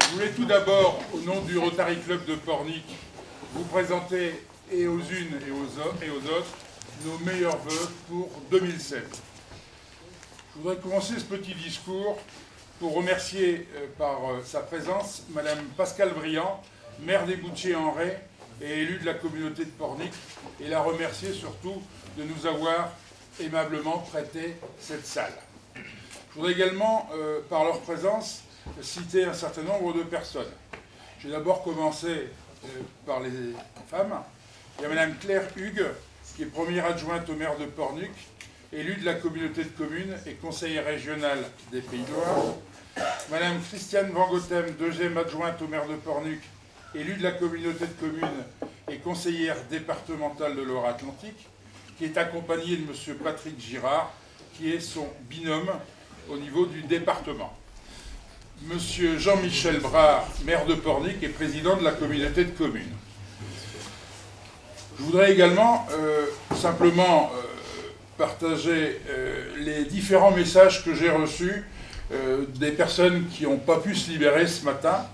Je voulais tout d'abord, au nom du Rotary Club de Pornic, vous présenter et aux unes et aux autres nos meilleurs vœux pour 2007. Je voudrais commencer ce petit discours pour remercier par sa présence Madame Pascale Briand, maire des Boutiers-en-Ré et élue de la communauté de Pornic, et la remercier surtout de nous avoir aimablement prêté cette salle. Je voudrais également, par leur présence, citer un certain nombre de personnes. J'ai d'abord commencé par les femmes. Il y a Madame Claire Hugues, qui est première adjointe au maire de Pornic, élue de la communauté de communes et conseillère régionale des Pays de Loire. Madame Christiane Van Gothem, deuxième adjointe au maire de Pornic, élue de la communauté de communes et conseillère départementale de Loire-Atlantique, qui est accompagnée de Monsieur Patrick Girard, qui est son binôme au niveau du département. Monsieur Jean-Michel Brard, maire de Pornic et président de la communauté de communes. Je voudrais également simplement partager les différents messages que j'ai reçus des personnes qui n'ont pas pu se libérer ce matin.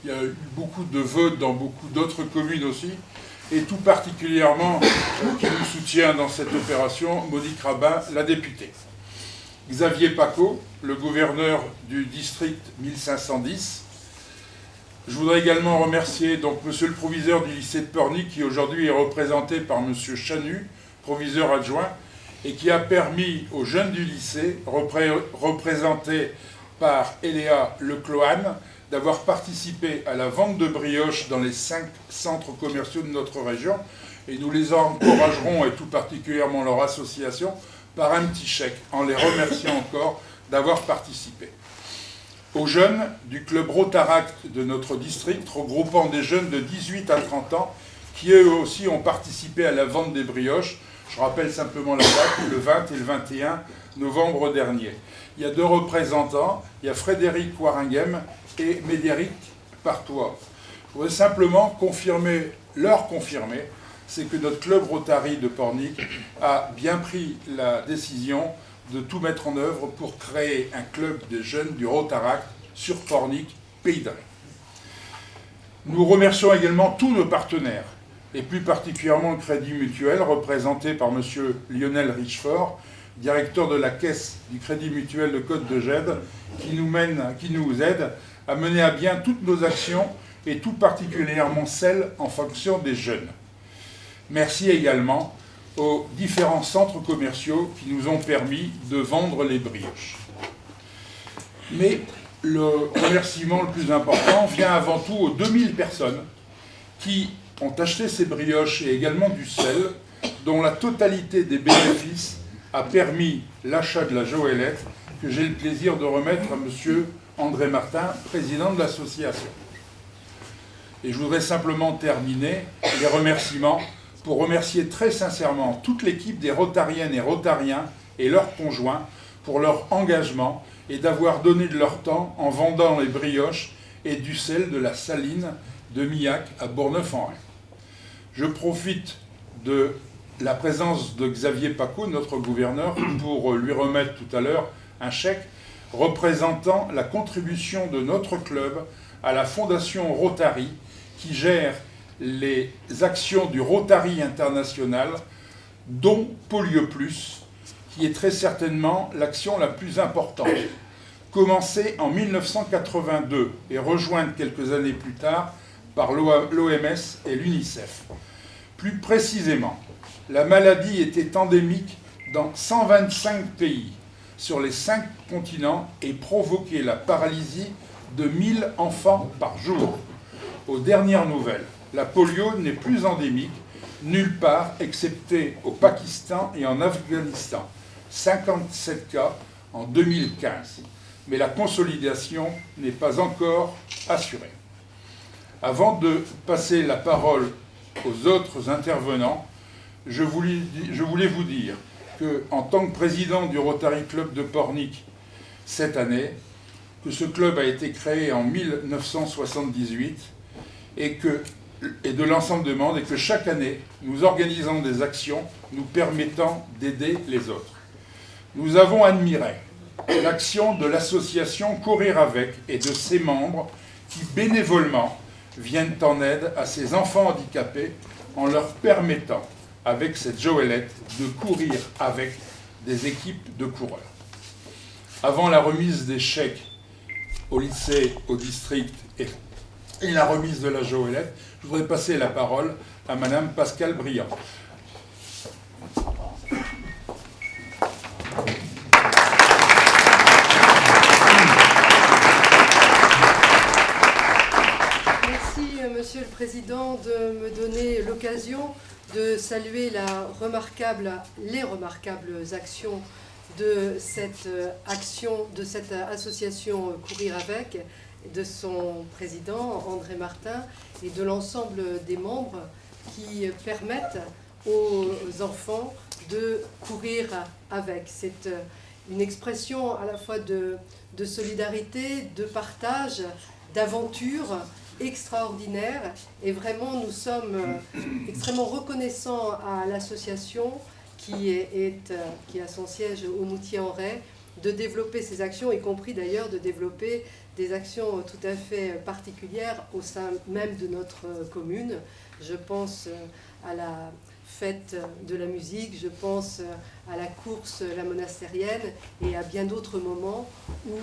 Il y a eu beaucoup de votes dans beaucoup d'autres communes aussi, et tout particulièrement qui nous soutient dans cette opération, Monique Rabin, la députée. Xavier Paco, le gouverneur du district 1510. Je voudrais également remercier donc monsieur le proviseur du lycée de Pornic, qui aujourd'hui est représenté par monsieur Chanu, proviseur adjoint, et qui a permis aux jeunes du lycée, représentés par Eléa Lecloane, d'avoir participé à la vente de brioches dans les 5 centres commerciaux de notre région, et nous les encouragerons, et tout particulièrement leur association, par un petit chèque, en les remerciant encore d'avoir participé. Aux jeunes du club Rotaract de notre district, regroupant des jeunes de 18 à 30 ans, qui eux aussi ont participé à la vente des brioches. Je rappelle simplement la date, le 20 et le 21 novembre dernier. Il y a 2 représentants, il y a Frédéric Waringhem et Médéric Partois. Je voudrais simplement leur confirmer, c'est que notre club Rotary de Pornic a bien pris la décision de tout mettre en œuvre pour créer un club des jeunes du Rotaract sur Pornic, Pays de Ré. Nous remercions également tous nos partenaires, et plus particulièrement le Crédit Mutuel, représenté par M. Lionel Richefort, directeur de la caisse du Crédit Mutuel de Côte de Gède, qui nous aide à mener à bien toutes nos actions, et tout particulièrement celles en fonction des jeunes. Merci également aux différents centres commerciaux qui nous ont permis de vendre les brioches. Mais le remerciement le plus important vient avant tout aux 2000 personnes qui ont acheté ces brioches et également du sel, dont la totalité des bénéfices a permis l'achat de la Joëlette, que j'ai le plaisir de remettre à M. André Martin, président de l'association. Et je voudrais simplement terminer les remerciements pour remercier très sincèrement toute l'équipe des Rotariennes et Rotariens et leurs conjoints pour leur engagement et d'avoir donné de leur temps en vendant les brioches et du sel de la saline de Millac à Bourgneuf-en-Ré. Je profite de la présence de Xavier Paco, notre gouverneur, pour lui remettre tout à l'heure un chèque représentant la contribution de notre club à la Fondation Rotary qui gère les actions du Rotary International, dont Polio Plus, qui est très certainement l'action la plus importante. Commencée en 1982 et rejointe quelques années plus tard par l'OMS et l'UNICEF. Plus précisément, la maladie était endémique dans 125 pays sur les 5 continents et provoquait la paralysie de 1000 enfants par jour. Aux dernières nouvelles, la polio n'est plus endémique nulle part, excepté au Pakistan et en Afghanistan. 57 cas en 2015. Mais la consolidation n'est pas encore assurée. Avant de passer la parole aux autres intervenants, je voulais vous dire qu'en tant que président du Rotary Club de Pornic cette année, que ce club a été créé en 1978 et de l'ensemble de monde, et que chaque année, nous organisons des actions nous permettant d'aider les autres. Nous avons admiré l'action de l'association Courir Avec et de ses membres qui, bénévolement, viennent en aide à ces enfants handicapés en leur permettant, avec cette joëlette, de courir avec des équipes de coureurs. Avant la remise des chèques au lycée, au district et la remise de la joëlette, je voudrais passer la parole à Madame Pascale Briand. Merci, Monsieur le Président, de me donner l'occasion de saluer les remarquables actions de cette association Courir Avec, de son président André Martin et de l'ensemble des membres qui permettent aux enfants de courir avec. C'est une expression à la fois de solidarité, de partage, d'aventure extraordinaire, et vraiment nous sommes extrêmement reconnaissants à l'association qui a son siège au Moutier-en-Ray, de développer ces actions, y compris d'ailleurs de développer des actions tout à fait particulières au sein même de notre commune. Je pense à la fête de la musique, je pense à la course La Monastérienne et à bien d'autres moments où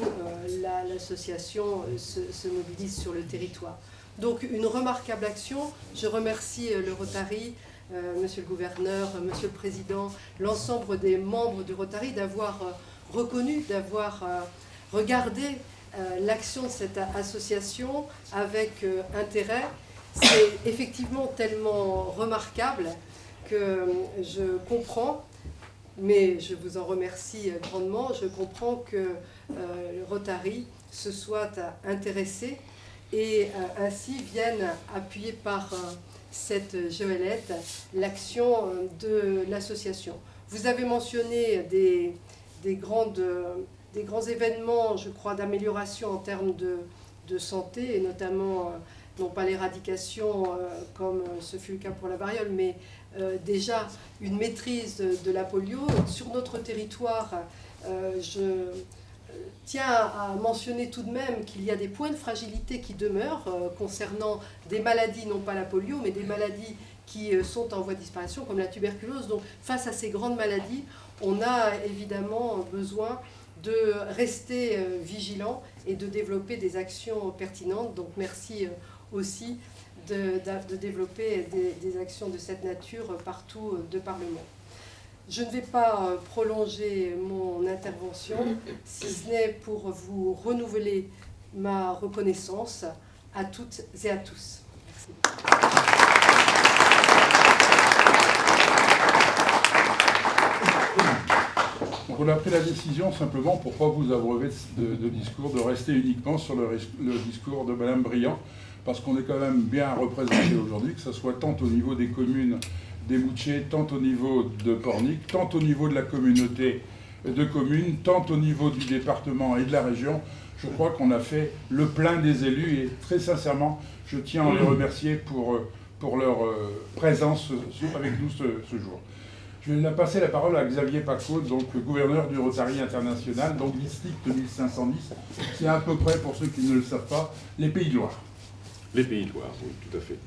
l'association se mobilise sur le territoire. Donc une remarquable action. Je remercie le Rotary, Monsieur le Gouverneur, Monsieur le Président, l'ensemble des membres du Rotary d'avoir reconnu, d'avoir regardé l'action de cette association avec intérêt. C'est effectivement tellement remarquable que je comprends, mais je vous en remercie grandement, je comprends que le Rotary se soit intéressé et ainsi vienne appuyer par cette joëlette l'action de l'association. Vous avez mentionné des grands événements, je crois, d'amélioration en termes de santé, et notamment, non pas l'éradication comme ce fut le cas pour la variole, mais déjà une maîtrise de la polio. Sur notre territoire, je tiens à mentionner tout de même qu'il y a des points de fragilité qui demeurent concernant des maladies, non pas la polio, mais des maladies qui sont en voie de disparition, comme la tuberculose. Donc face à ces grandes maladies, on a évidemment besoin de rester vigilant et de développer des actions pertinentes. Donc merci aussi de développer des actions de cette nature partout de par le monde. Je ne vais pas prolonger mon intervention, si ce n'est pour vous renouveler ma reconnaissance à toutes et à tous. Merci. Donc on a pris la décision simplement, pour ne pas vous abreuver de discours, de rester uniquement sur le discours de Madame Briand, parce qu'on est quand même bien représenté aujourd'hui, que ce soit tant au niveau des communes des Moutiers, tant au niveau de Pornic, tant au niveau de la communauté de communes, tant au niveau du département et de la région. Je crois qu'on a fait le plein des élus et très sincèrement, je tiens à les remercier pour leur présence avec nous ce jour. Je vais passer la parole à Xavier Pacaud, donc gouverneur du Rotary International, donc district 1510. C'est à peu près, pour ceux qui ne le savent pas, les Pays de Loire. Les Pays de Loire, oui, tout à fait.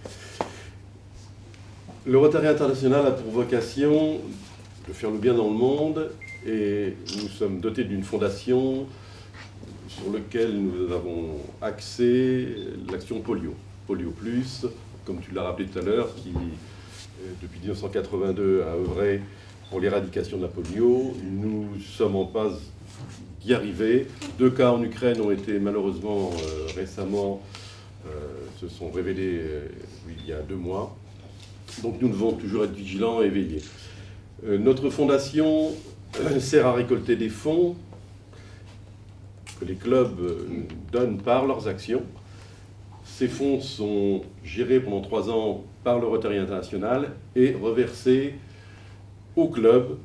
Le Rotary International a pour vocation de faire le bien dans le monde, et nous sommes dotés d'une fondation sur laquelle nous avons axé l'action polio. Polio Plus, comme tu l'as rappelé tout à l'heure, qui depuis 1982 a œuvré pour l'éradication de la polio. Nous sommes en passe d'y arriver. 2 cas en Ukraine ont été malheureusement récemment se sont révélés il y a 2 mois. Donc nous devons toujours être vigilants et veiller. Notre fondation sert à récolter des fonds que les clubs donnent par leurs actions. Ces fonds sont gérés pendant 3 ans par le Rotary International et reversés aux clubs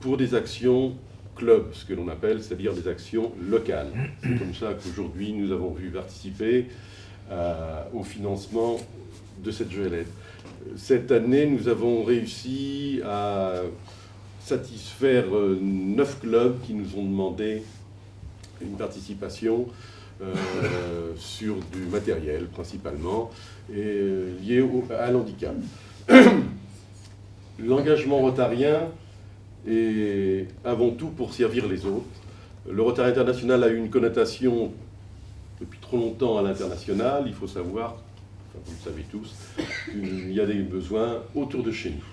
pour des actions clubs, ce que l'on appelle, c'est-à-dire des actions locales. C'est comme ça qu'aujourd'hui nous avons vu participer au financement de cette GLN. Cette année, nous avons réussi à satisfaire 9 clubs qui nous ont demandé une participation sur du matériel principalement et lié à l'handicap. L'engagement rotarien est avant tout pour servir les autres. Le Rotary International a eu une connotation depuis trop longtemps à l'international. Il faut savoir, enfin, vous le savez tous, qu'il y a des besoins autour de chez nous.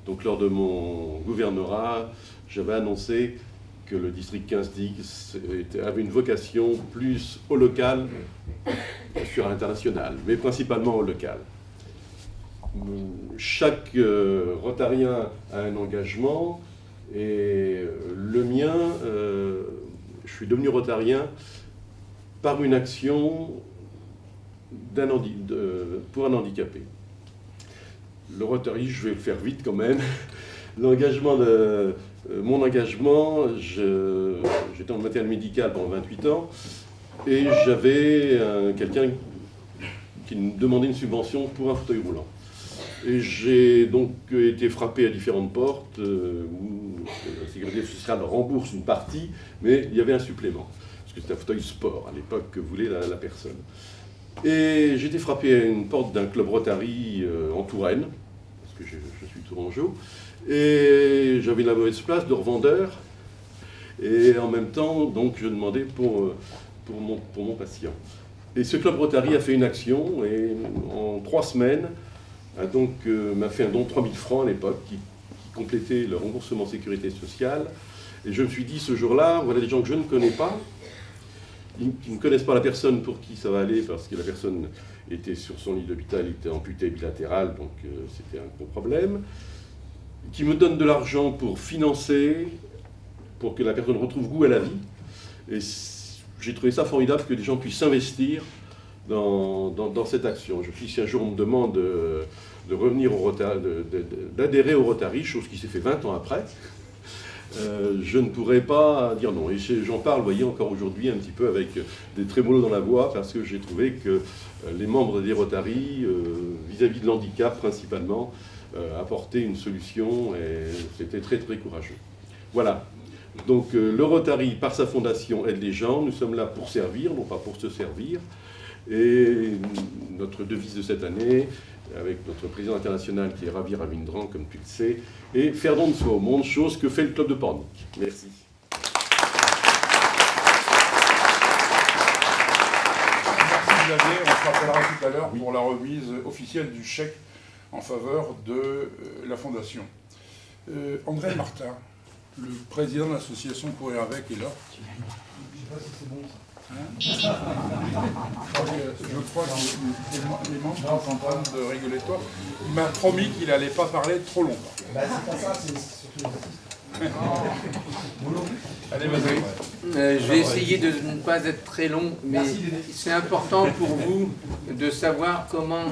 Donc lors de mon gouvernorat, j'avais annoncé que le district 15 d'Ix avait une vocation plus au local que sur l'international, mais principalement au local. Chaque rotarien a un engagement et le mien, je suis devenu rotarien par une action pour un handicapé. Le Rotary, je vais le faire vite quand même. Mon engagement, j'étais en matériel médical pendant 28 ans et j'avais quelqu'un qui me demandait une subvention pour un fauteuil roulant. Et j'ai donc été frappé à différentes portes où la Sécurité sociale rembourse une partie, mais il y avait un supplément. Parce que c'était un fauteuil sport à l'époque que voulait la personne. Et j'ai été frappé à une porte d'un club Rotary en Touraine, parce que je suis tourangeau, et j'avais la mauvaise place de revendeur. Et en même temps, donc, je demandais pour mon patient. Et ce club Rotary a fait une action, et en 3 semaines, m'a fait un don de 3000 francs à l'époque, qui complétait le remboursement sécurité sociale. Et je me suis dit, ce jour-là, voilà des gens que je ne connais pas, qui ne connaissent pas la personne pour qui ça va aller, parce que la personne était sur son lit d'hôpital, il était amputé bilatéral, donc c'était un gros problème, qui me donnent de l'argent pour financer, pour que la personne retrouve goût à la vie. Et j'ai trouvé ça formidable que les gens puissent s'investir dans cette action. Je me suis dit, si un jour on me demande de revenir au Rotary, d'adhérer au Rotary, chose qui s'est fait 20 ans après, je ne pourrais pas dire non. Et j'en parle, vous voyez, encore aujourd'hui un petit peu avec des trémolos dans la voix, parce que j'ai trouvé que les membres des Rotary, vis-à-vis de l'handicap principalement, apportaient une solution et c'était très très courageux. Voilà. Donc le Rotary, par sa fondation, aide les gens. Nous sommes là pour servir, non pas pour se servir. Et notre devise de cette année, avec notre président international qui est Ravi Ravindran, comme tu le sais, et faire don de soi au monde, chose que fait le club de Pornic. Merci. Merci Xavier, on se rappellera tout à l'heure pour la remise officielle du chèque en faveur de la Fondation. André Martin, le président de l'association Courir Avec, est là. Je ne sais pas si c'est bon ça. Je crois que les membres sont en train de rigoler de toi. Il m'a promis qu'il n'allait pas parler trop longtemps. Bah, c'est pas ça, c'est surtout les Allez, vas-y. Je vais essayer de ne pas être très long, mais c'est important pour vous de savoir comment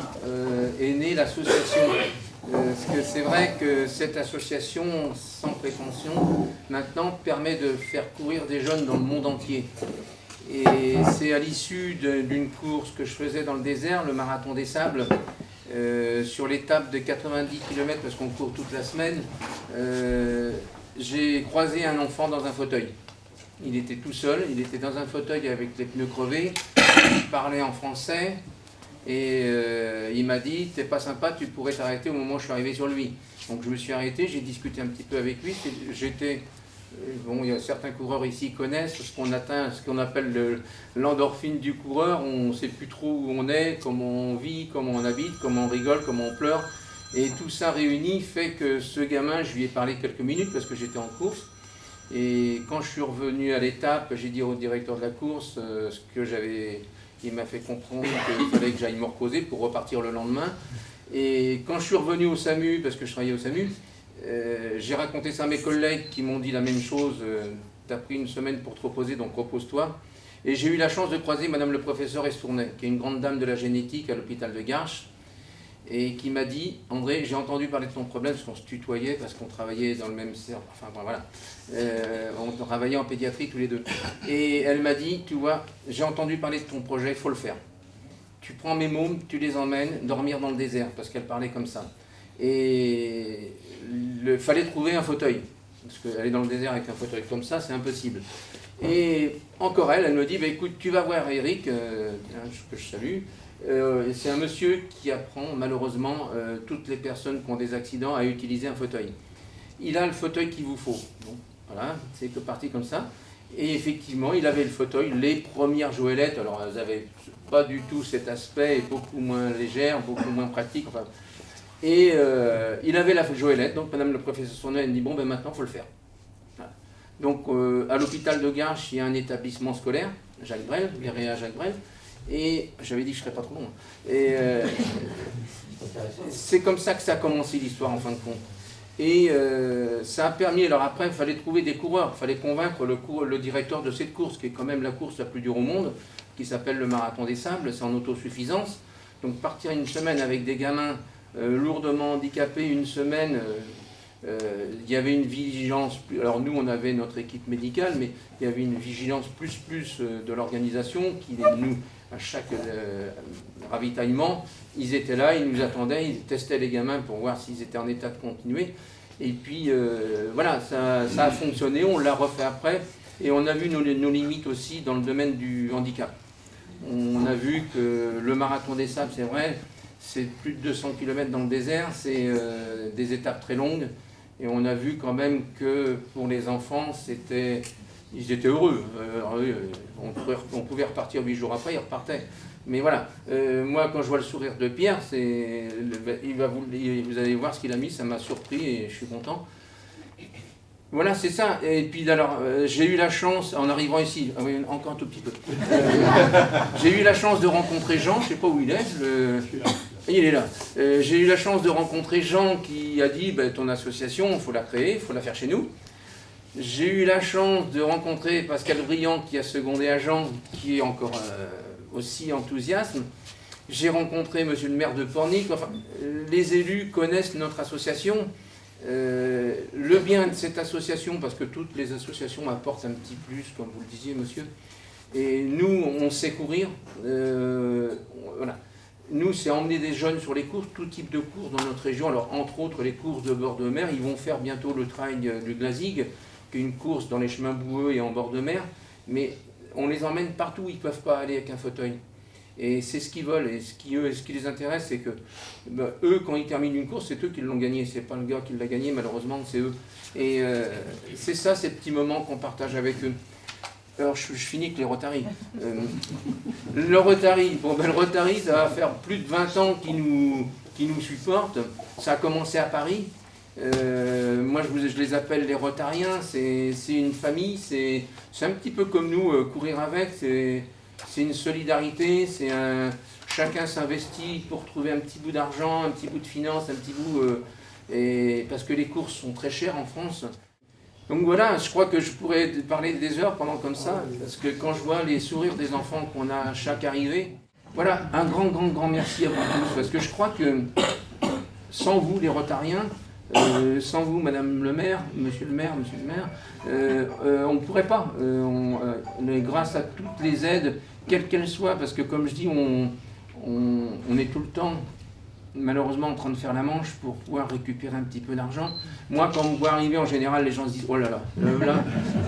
est née l'association. Parce que c'est vrai que cette association, sans prétention, maintenant permet de faire courir des jeunes dans le monde entier. Et c'est à l'issue d'une course que je faisais dans le désert, le Marathon des Sables, sur l'étape de 90 km, parce qu'on court toute la semaine, j'ai croisé un enfant dans un fauteuil. Il était tout seul, il était dans un fauteuil avec les pneus crevés, il parlait en français, et il m'a dit « T'es pas sympa, tu pourrais t'arrêter au moment où je suis arrivé sur lui ». Donc je me suis arrêté, j'ai discuté un petit peu avec lui, bon, il y a certains coureurs ici qui connaissent ce qu'on appelle l'endorphine du coureur. On ne sait plus trop où on est, comment on vit, comment on habite, comment on rigole, comment on pleure. Et tout ça réuni fait que ce gamin, je lui ai parlé quelques minutes parce que j'étais en course. Et quand je suis revenu à l'étape, j'ai dit au directeur de la course ce que j'avais Il m'a fait comprendre qu'il fallait que j'aille me reposer pour repartir le lendemain. Et quand je suis revenu au SAMU, parce que je travaillais au SAMU, j'ai raconté ça à mes collègues qui m'ont dit la même chose. T'as pris une semaine pour te reposer, donc repose-toi. Et j'ai eu la chance de croiser Madame le professeur Estournay, qui est une grande dame de la génétique à l'hôpital de Garches, et qui m'a dit, André, j'ai entendu parler de ton problème, parce qu'on se tutoyait, parce qu'on travaillait dans le même cercle, enfin voilà, on travaillait en pédiatrie tous les deux. Et elle m'a dit, tu vois, j'ai entendu parler de ton projet, il faut le faire. Tu prends mes mômes, tu les emmènes dormir dans le désert, parce qu'elle parlait comme ça. Et il fallait trouver un fauteuil, parce qu'aller dans le désert avec un fauteuil comme ça, c'est impossible. Et encore elle me dit, bah, écoute, tu vas voir Eric, que je salue, c'est un monsieur qui apprend malheureusement toutes les personnes qui ont des accidents à utiliser un fauteuil. Il a le fauteuil qu'il vous faut. Bon, voilà, c'est parti comme ça. Et effectivement, il avait le fauteuil, les premières joëlettes, alors elles n'avaient pas du tout cet aspect, beaucoup moins légère, beaucoup moins pratique. Enfin, et il avait la joëlette, donc madame le professeur Sournet, elle me dit, bon ben maintenant il faut le faire. Voilà. Donc à l'hôpital de Garches, il y a un établissement scolaire, Jacques Brel, Guéréa Jacques Brel, et j'avais dit que je ne serais pas trop long. Et c'est comme ça que ça a commencé l'histoire en fin de compte. Et ça a permis, alors après il fallait trouver des coureurs, il fallait convaincre le directeur de cette course, qui est quand même la course la plus dure au monde, qui s'appelle le Marathon des Sables, c'est en autosuffisance. Donc partir une semaine avec des gamins lourdement handicapés, une semaine, il y avait une vigilance, alors nous on avait notre équipe médicale, mais il y avait une vigilance plus de l'organisation qui nous, à chaque ravitaillement, ils étaient là, ils nous attendaient, ils testaient les gamins pour voir s'ils étaient en état de continuer. Et puis voilà, ça a fonctionné, on l'a refait après, et on a vu nos limites aussi dans le domaine du handicap. On a vu que le Marathon des Sables, c'est vrai, c'est plus de 200 km dans le désert, c'est des étapes très longues, et on a vu quand même que pour les enfants, ils étaient heureux. On pouvait repartir 8 jours après, ils repartaient. Mais voilà, moi quand je vois le sourire de Pierre, vous allez voir ce qu'il a mis, ça m'a surpris et je suis content. Voilà, c'est ça. Et puis alors, j'ai eu la chance, en arrivant ici, oui, encore un tout petit peu, j'ai eu la chance de rencontrer Jean, je ne sais pas où il est, il est là. J'ai eu la chance de rencontrer Jean qui a dit, ben, ton association, il faut la créer, il faut la faire chez nous. J'ai eu la chance de rencontrer Pascal Briand qui a secondé à Jean, qui est encore aussi enthousiaste. J'ai rencontré monsieur le maire de Pornic. Enfin, les élus connaissent notre association. Le bien de cette association, parce que toutes les associations apportent un petit plus, comme vous le disiez, monsieur. Et nous, on sait courir. Voilà. Nous, c'est emmener des jeunes sur les courses, tout type de courses dans notre région. Alors, entre autres, les courses de bord de mer. Ils vont faire bientôt le trail du Glazig, qui est une course dans les chemins boueux et en bord de mer. Mais on les emmène partout où ils ne peuvent pas aller avec un fauteuil. Et c'est ce qu'ils veulent. Et ce qui les intéresse, c'est que eux, quand ils terminent une course, c'est eux qui l'ont gagné. C'est pas le gars qui l'a gagné, malheureusement, c'est eux. Et c'est ça, ces petits moments qu'on partage avec eux. Alors, je finis avec les Rotary. Le Rotary, le Rotary, ça va faire plus de 20 ans qu'ils nous supportent. Ça a commencé à Paris. Moi, je les appelle les Rotariens. C'est une famille. C'est un petit peu comme nous, courir avec. C'est une solidarité. Chacun s'investit pour trouver un petit bout d'argent, un petit bout de finance, un petit bout... parce que les courses sont très chères en France. Donc voilà, je crois que je pourrais parler des heures pendant comme ça, parce que quand je vois les sourires des enfants qu'on a à chaque arrivée, voilà, un grand merci à vous tous, parce que je crois que sans vous, les Rotariens, sans vous, madame le maire, monsieur le maire, on ne pourrait pas, grâce à toutes les aides, quelles qu'elles soient, parce que comme je dis, on est tout le temps malheureusement en train de faire la manche pour pouvoir récupérer un petit peu d'argent. Moi, quand on me voit arriver, en général, les gens se disent « Oh là là,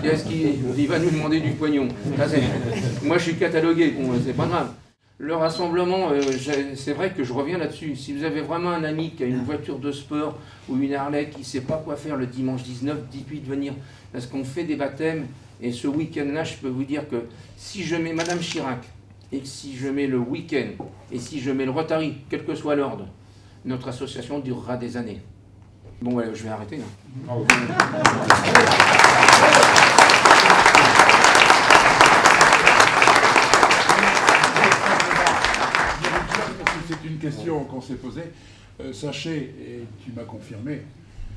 est-ce qu'il va nous demander du pognon ?» Moi, je suis catalogué, bon, c'est pas grave. Le rassemblement, c'est vrai que je reviens là-dessus. Si vous avez vraiment un ami qui a une voiture de sport ou une Harley qui ne sait pas quoi faire le dimanche 19, dites-lui de venir. Parce qu'on fait des baptêmes, et ce week-end-là, je peux vous dire que si je mets Madame Chirac, et si je mets le week-end, et si je mets le Rotary, quel que soit l'ordre, notre association durera des années. Bon, ouais, je vais arrêter là. question qu'on s'est posée. Sachez, et tu m'as confirmé,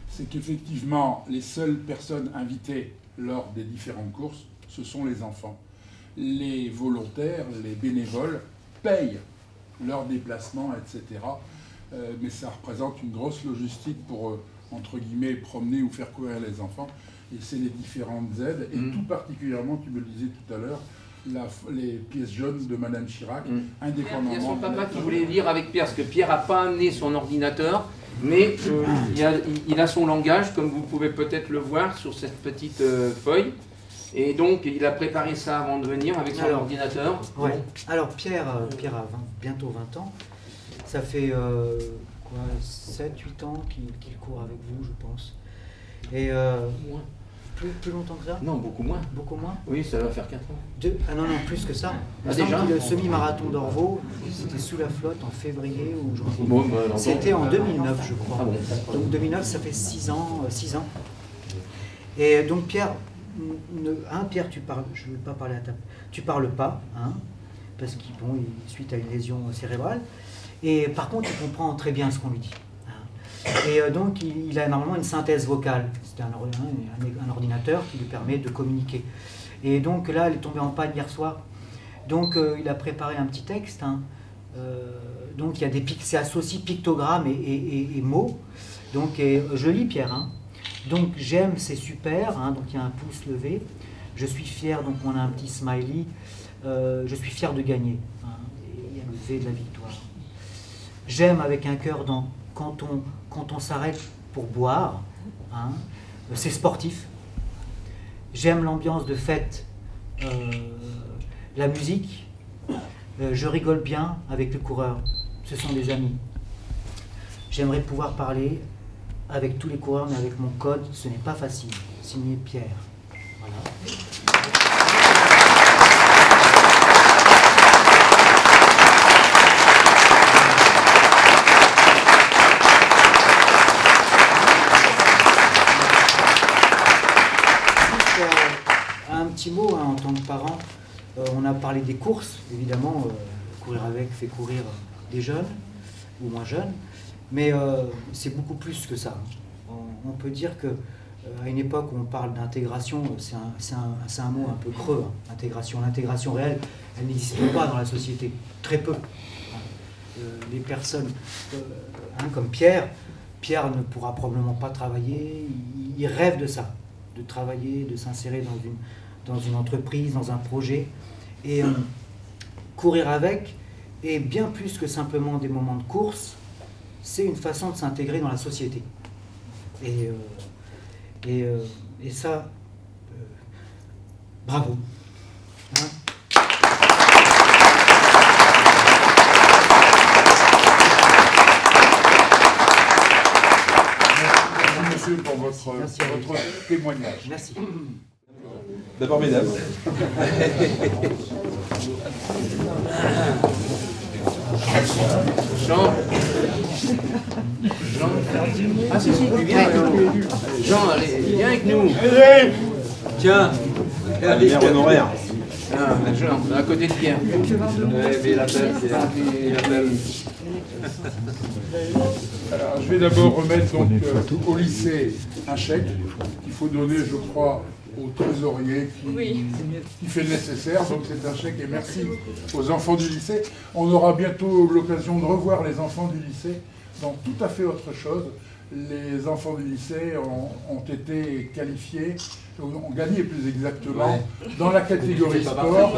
c'est qu'effectivement, les seules personnes invitées lors des différentes courses, ce sont les enfants. Les volontaires, les bénévoles payent leurs déplacements, etc. Mais ça représente une grosse logistique pour, entre guillemets, promener ou faire courir les enfants. Et c'est les différentes aides, et tout particulièrement, tu me le disais tout à l'heure, les pièces jaunes de Madame Chirac, indépendamment... Il y a son papa qui voulait lire avec Pierre, parce que Pierre n'a pas amené son ordinateur, mais il a son langage, comme vous pouvez peut-être le voir sur cette petite feuille. Et donc, il a préparé ça avant de venir avec son ordinateur. Ouais. Alors, Pierre a bientôt 20 ans. Ça fait 7-8 ans qu'il court avec vous, je pense. Et plus longtemps que ça? Non, beaucoup moins. Beaucoup moins? Oui, ça va faire 4 ans. Ah non, plus que ça. Déjà Le semi-marathon d'Orvaux, c'était sous la flotte en février ou janvier. Bon, c'était en 2009, je crois. Ah bon. Donc 2009, ça fait 6 ans. Et donc Pierre, Pierre, tu parles, je ne veux pas parler à ta... Tu parles pas, hein, parce qu'il suite à une lésion cérébrale. Et par contre, il comprend très bien ce qu'on lui dit. Et donc, il a normalement une synthèse vocale. C'est un ordinateur qui lui permet de communiquer. Et donc là, elle est tombée en panne hier soir. Donc, il a préparé un petit texte. Hein. Donc, il y a c'est associé pictogrammes et mots. Donc, je lis, Pierre. Hein. Donc, j'aime, c'est super. Hein. Donc, il y a un pouce levé. Je suis fier. Donc, on a un petit smiley. Je suis fier de gagner. Hein. Et il y a le V de la victoire. J'aime avec un cœur dans... Quand on s'arrête pour boire, hein, c'est sportif. J'aime l'ambiance de fête, la musique. Je rigole bien avec le coureur. Ce sont des amis. J'aimerais pouvoir parler avec tous les coureurs, mais avec mon code, ce n'est pas facile. Signé Pierre. Voilà. Un petit mot, hein, en tant que parent, on a parlé des courses, évidemment, courir avec fait courir des jeunes ou moins jeunes, mais c'est beaucoup plus que ça. On peut dire que à une époque où on parle d'intégration, c'est un mot un peu creux, hein, intégration. L'intégration réelle, elle n'existe pas dans la société, très peu. Les personnes comme Pierre ne pourra probablement pas travailler, il rêve de ça, de travailler, de s'insérer dans une entreprise, dans un projet, et courir avec, et bien plus que simplement des moments de course, c'est une façon de s'intégrer dans la société. Et ça, bravo. Hein? Merci monsieur pour votre témoignage. Merci. D'abord, mesdames. Jean. Ah si, tu viens avec nous. Jean, allez, viens avec nous. Tiens. La lumière honoraire. Ah, Jean, à côté de Pierre. Il appelle. Alors, je vais d'abord remettre donc, au lycée un chèque qu'il faut donner, je crois, au trésorier qui fait le nécessaire. Donc c'est un chèque et merci aux enfants du lycée. On aura bientôt l'occasion de revoir les enfants du lycée dans tout à fait autre chose. Les enfants du lycée ont été qualifiés, ont gagné plus exactement, dans la catégorie sport,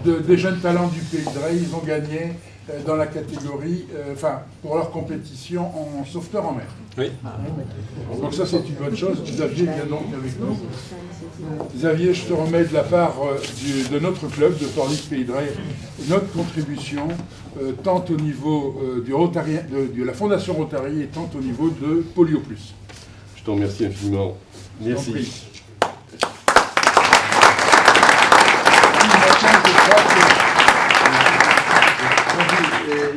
des jeunes talents du Pays de Ray. Ils ont gagné dans la catégorie, pour leur compétition en sauveteur en mer. Oui. Donc ça c'est une bonne chose. Xavier vient donc avec nous. Xavier, je te remets de la part de notre club, de Torlis Pays de Ray, notre contribution, tant au niveau de la Fondation Rotary et tant au niveau de Polio Plus. Je te remercie infiniment. Merci.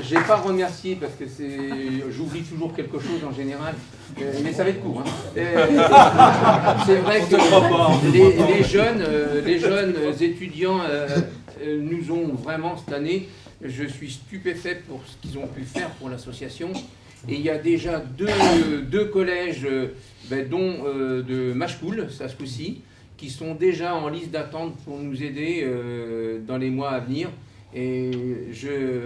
J'ai pas remercié parce que j'oublie toujours quelque chose en général, mais ça va être court. Hein. C'est vrai que les jeunes étudiants nous ont vraiment cette année Je suis stupéfait pour ce qu'ils ont pu faire pour l'association. Et il y a déjà deux collèges, dont de Machecoul, ça ce coup-ci, qui sont déjà en liste d'attente pour nous aider dans les mois à venir. Et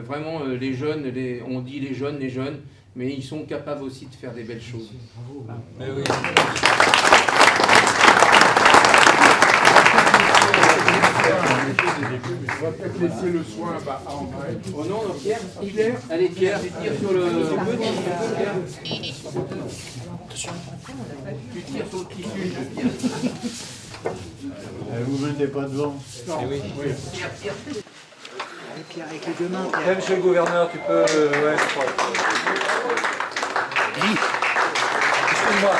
vraiment, les jeunes, on dit les jeunes, mais ils sont capables aussi de faire des belles choses. Mais oui. On va peut-être laisser le soin à André. Oh non, Pierre, allez Pierre, tu tires sur le tu tires sur le tissu, Pierre. Vous ne mettez pas devant. Et Pierre, avec les deux mains, Pierre. Ouais, monsieur le gouverneur, tu peux... ouais, je crois. Excuse-moi.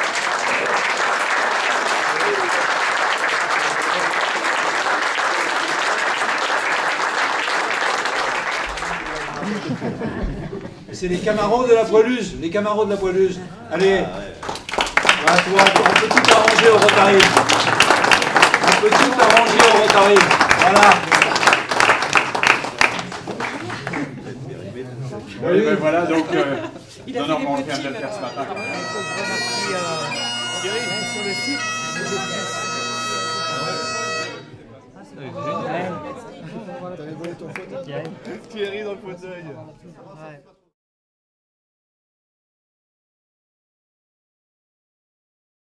C'est les camarades de la poiluge, les camarades de la poiluge. Allez, voilà, tu vois, on peut tout arranger au Rotary. On peut tout arranger au Rotary. Voilà. Oui, ben voilà, donc Il a fait des petits, vient de le faire ce matin. Sur le site. Thierry dans le fauteuil. Ouais.